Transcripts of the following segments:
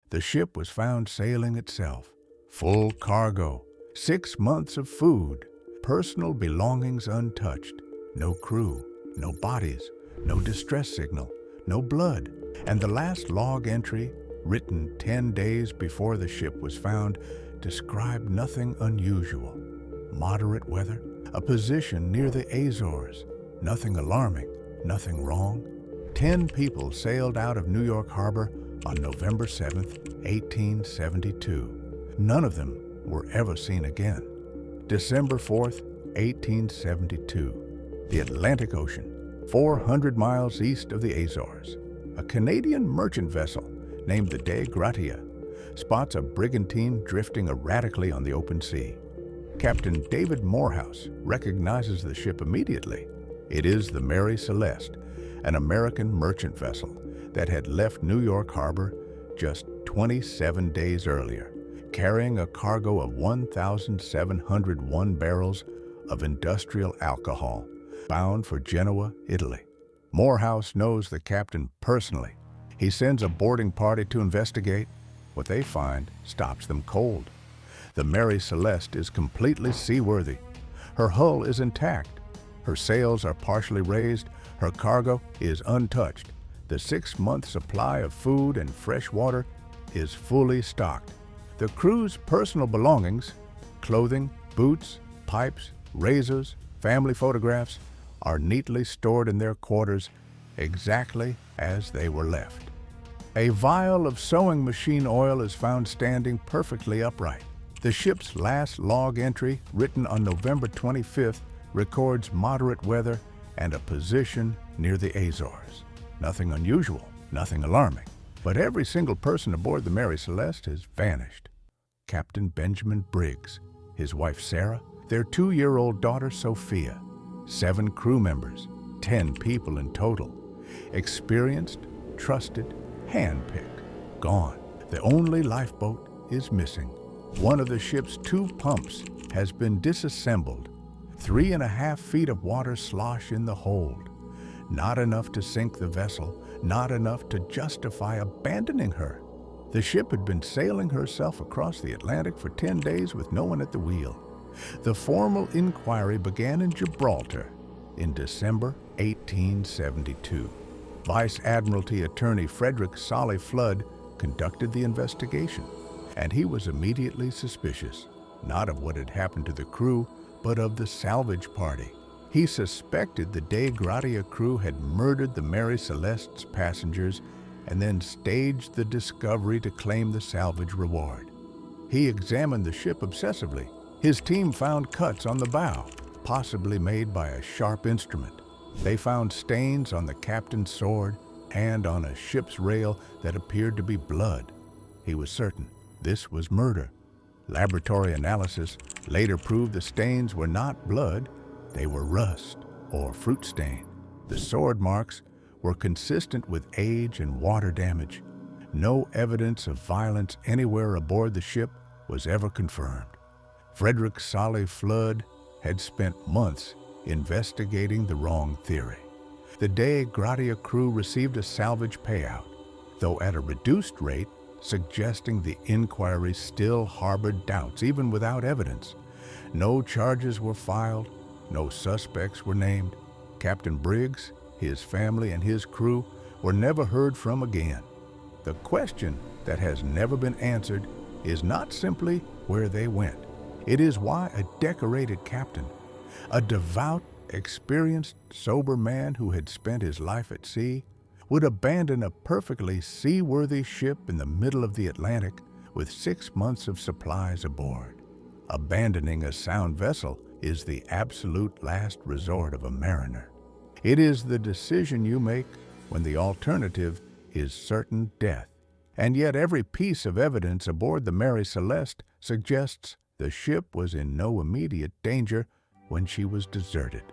The ship was found sailing itself. Full cargo, 6 months of food, personal belongings untouched, no crew, no bodies, no distress signal, no blood, and the last log entry, written 10 days before the ship was found, described nothing unusual. Moderate weather, a position near the Azores, nothing alarming, nothing wrong. 10 people sailed out of New York Harbor on November 7, 1872. None of them were ever seen again. December 4, 1872. The Atlantic Ocean, 400 miles east of the Azores. A Canadian merchant vessel named the De Gratia spots a brigantine drifting erratically on the open sea. Captain David Morehouse recognizes the ship immediately. It is the Mary Celeste, an American merchant vessel that had left New York Harbor just 27 days earlier, carrying a cargo of 1,701 barrels of industrial alcohol, bound for Genoa, Italy. Morehouse knows the captain personally. He sends a boarding party to investigate. What they find stops them cold. The Mary Celeste is completely seaworthy. Her hull is intact. Her sails are partially raised. Her cargo is untouched. The 6-month supply of food and fresh water is fully stocked. The crew's personal belongings, clothing, boots, pipes, razors, family photographs, are neatly stored in their quarters exactly as they were left. A vial of sewing machine oil is found standing perfectly upright. The ship's last log entry, written on November 25th, records moderate weather and a position near the Azores. Nothing unusual, nothing alarming. But every single person aboard the Mary Celeste has vanished. Captain Benjamin Briggs, his wife Sarah, their 2-year-old daughter Sophia, 7 crew members, 10 people in total. Experienced, trusted, handpicked, gone. The only lifeboat is missing. One of the ship's 2 pumps has been disassembled. 3.5 feet of water slosh in the hold. Not enough to sink the vessel, not enough to justify abandoning her. The ship had been sailing herself across the Atlantic for 10 days with no one at the wheel. The formal inquiry began in Gibraltar in December 1872. Vice Admiralty Attorney Frederick Solly Flood conducted the investigation, and he was immediately suspicious, not of what had happened to the crew, but of the salvage party. He suspected the De Gratia crew had murdered the Mary Celeste's passengers and then staged the discovery to claim the salvage reward. He examined the ship obsessively. His team found cuts on the bow, possibly made by a sharp instrument. They found stains on the captain's sword and on a ship's rail that appeared to be blood. He was certain this was murder. Laboratory analysis later proved the stains were not blood, they were rust or fruit stain. The sword marks were consistent with age and water damage. No evidence of violence anywhere aboard the ship was ever confirmed. Frederick Solly Flood had spent months investigating the wrong theory. The De Gratia crew received a salvage payout, though at a reduced rate, suggesting the inquiry still harbored doubts, even without evidence. No charges were filed, no suspects were named. Captain Briggs, his family, and his crew were never heard from again. The question that has never been answered is not simply where they went. It is why a decorated captain, a devout, experienced, sober man who had spent his life at sea, would abandon a perfectly seaworthy ship in the middle of the Atlantic with 6 months of supplies aboard. Abandoning a sound vessel is the absolute last resort of a mariner. It is the decision you make when the alternative is certain death. And yet every piece of evidence aboard the Mary Celeste suggests the ship was in no immediate danger when she was deserted.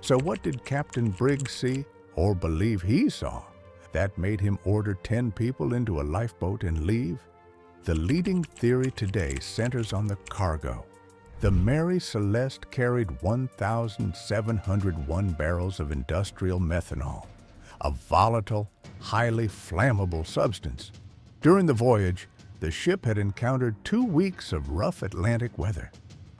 So what did Captain Briggs see, or believe he saw, that made him order 10 people into a lifeboat and leave? The leading theory today centers on the cargo. The Mary Celeste carried 1,701 barrels of industrial methanol, a volatile, highly flammable substance. During the voyage, The ship had encountered 2 weeks of rough Atlantic weather.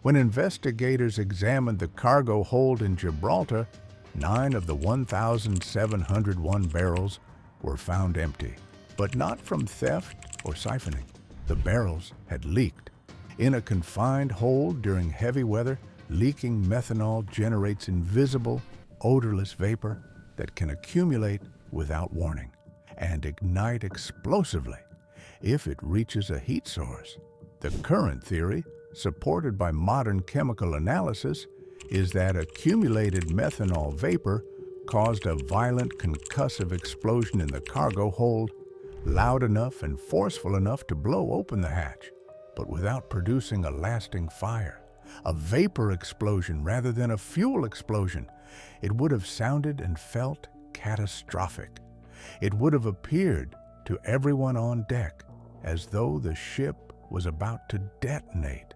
When investigators examined the cargo hold in Gibraltar, 9 of the 1,701 barrels were found empty, but not from theft or siphoning. The barrels had leaked. In a confined hold during heavy weather, leaking methanol generates invisible, odorless vapor that can accumulate without warning and ignite explosively if it reaches a heat source. The current theory, supported by modern chemical analysis, is that accumulated methanol vapor caused a violent concussive explosion in the cargo hold, loud enough and forceful enough to blow open the hatch, but without producing a lasting fire. A vapor explosion rather than a fuel explosion. It would have sounded and felt catastrophic. It would have appeared to everyone on deck as though the ship was about to detonate.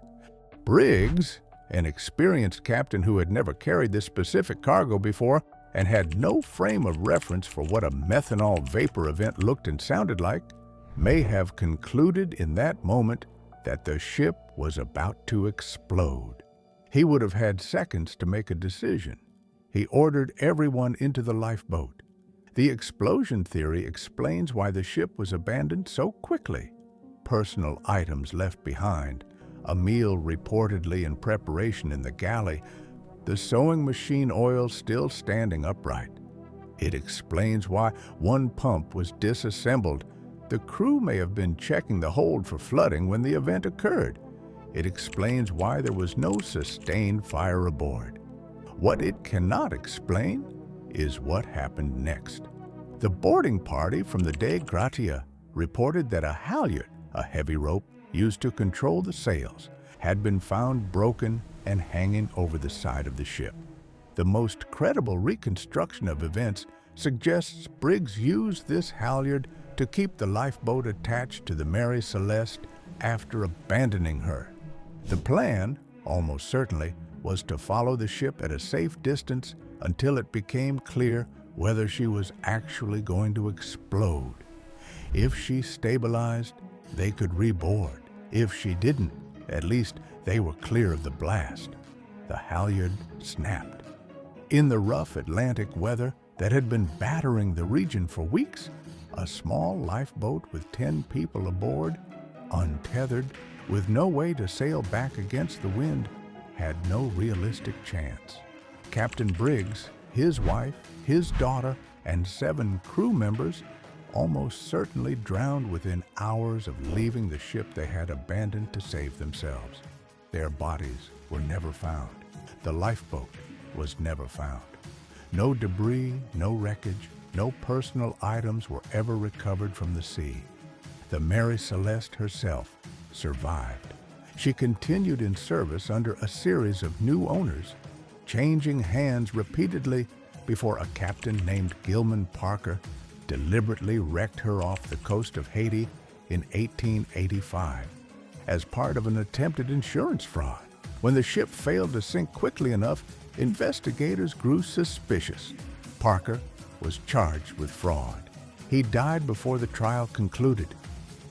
Briggs, an experienced captain who had never carried this specific cargo before and had no frame of reference for what a methanol vapor event looked and sounded like, may have concluded in that moment that the ship was about to explode. He would have had seconds to make a decision. He ordered everyone into the lifeboat. The explosion theory explains why the ship was abandoned so quickly. Personal items left behind, a meal reportedly in preparation in the galley, the sewing machine oil still standing upright. It explains why one pump was disassembled. The crew may have been checking the hold for flooding when the event occurred. It explains why there was no sustained fire aboard. What it cannot explain is what happened next. The boarding party from the Dei Gratia reported that a halyard, a heavy rope used to control the sails, had been found broken and hanging over the side of the ship. The most credible reconstruction of events suggests Briggs used this halyard to keep the lifeboat attached to the Mary Celeste after abandoning her. The plan, almost certainly, was to follow the ship at a safe distance until it became clear whether she was actually going to explode. If she stabilized, they could reboard. If she didn't, at least they were clear of the blast. The halyard snapped. In the rough Atlantic weather that had been battering the region for weeks, a small lifeboat with 10 people aboard, untethered, with no way to sail back against the wind, had no realistic chance. Captain Briggs, his wife, his daughter, and 7 crew members almost certainly drowned within hours of leaving the ship they had abandoned to save themselves. Their bodies were never found. The lifeboat was never found. No debris, no wreckage, no personal items were ever recovered from the sea. The Mary Celeste herself survived. She continued in service under a series of new owners, changing hands repeatedly before a captain named Gilman Parker deliberately wrecked her off the coast of Haiti in 1885 as part of an attempted insurance fraud. When the ship failed to sink quickly enough, investigators grew suspicious. Parker was charged with fraud. He died before the trial concluded.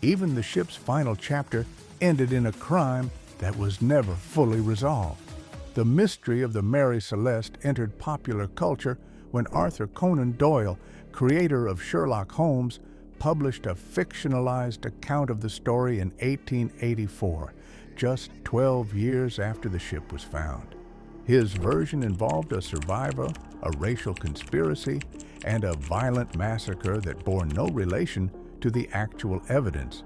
Even the ship's final chapter ended in a crime that was never fully resolved. The mystery of the Mary Celeste entered popular culture when Arthur Conan Doyle, creator of Sherlock Holmes, published a fictionalized account of the story in 1884, just 12 years after the ship was found. His version involved a survivor, a racial conspiracy, and a violent massacre that bore no relation to the actual evidence.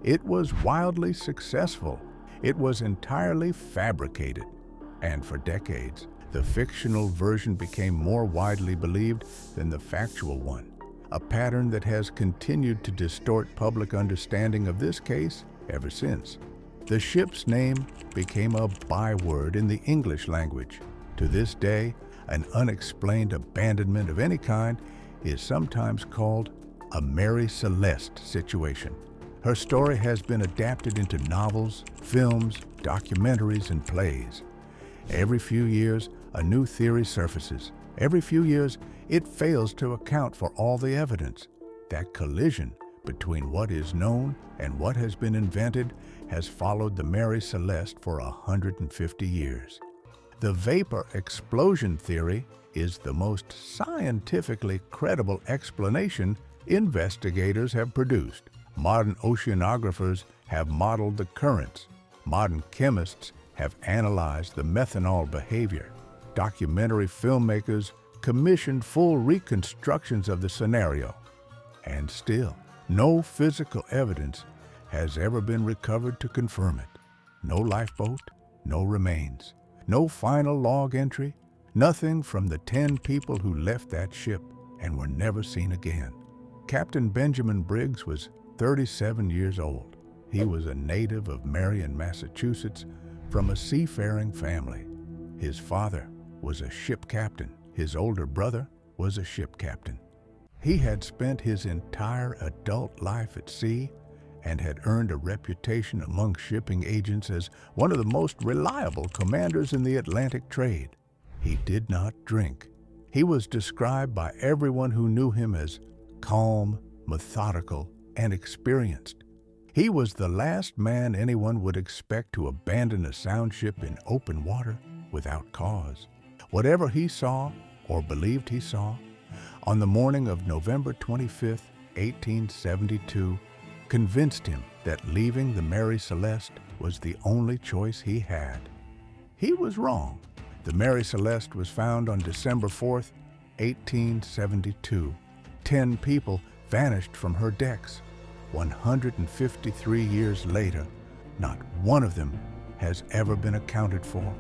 It was wildly successful. It was entirely fabricated. And for decades, the fictional version became more widely believed than the factual one, a pattern that has continued to distort public understanding of this case ever since. The ship's name became a byword in the English language. To this day, an unexplained abandonment of any kind is sometimes called a Mary Celeste situation. Her story has been adapted into novels, films, documentaries, and plays. Every few years, a new theory surfaces. Every few years, it fails to account for all the evidence. That collision between what is known and what has been invented has followed the Mary Celeste for 150 years. The vapor explosion theory is the most scientifically credible explanation investigators have produced. Modern oceanographers have modeled the currents. Modern chemists have analyzed the methanol behavior. Documentary filmmakers commissioned full reconstructions of the scenario. And still, no physical evidence has ever been recovered to confirm it. No lifeboat, no remains, no final log entry, nothing from the 10 people who left that ship and were never seen again. Captain Benjamin Briggs was 37 years old. He was a native of Marion, Massachusetts, from a seafaring family. His father was a ship captain. His older brother was a ship captain. He had spent his entire adult life at sea and had earned a reputation among shipping agents as one of the most reliable commanders in the Atlantic trade. He did not drink. He was described by everyone who knew him as calm, methodical, and experienced. He was the last man anyone would expect to abandon a sound ship in open water without cause. Whatever he saw or believed he saw, on the morning of November 25, 1872, convinced him that leaving the Mary Celeste was the only choice he had. He was wrong. The Mary Celeste was found on December 4, 1872. 10 people vanished from her decks. 153 years later, not one of them has ever been accounted for.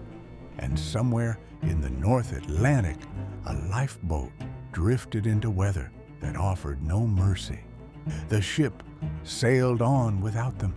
And somewhere in the North Atlantic, a lifeboat drifted into weather that offered no mercy. The ship sailed on without them.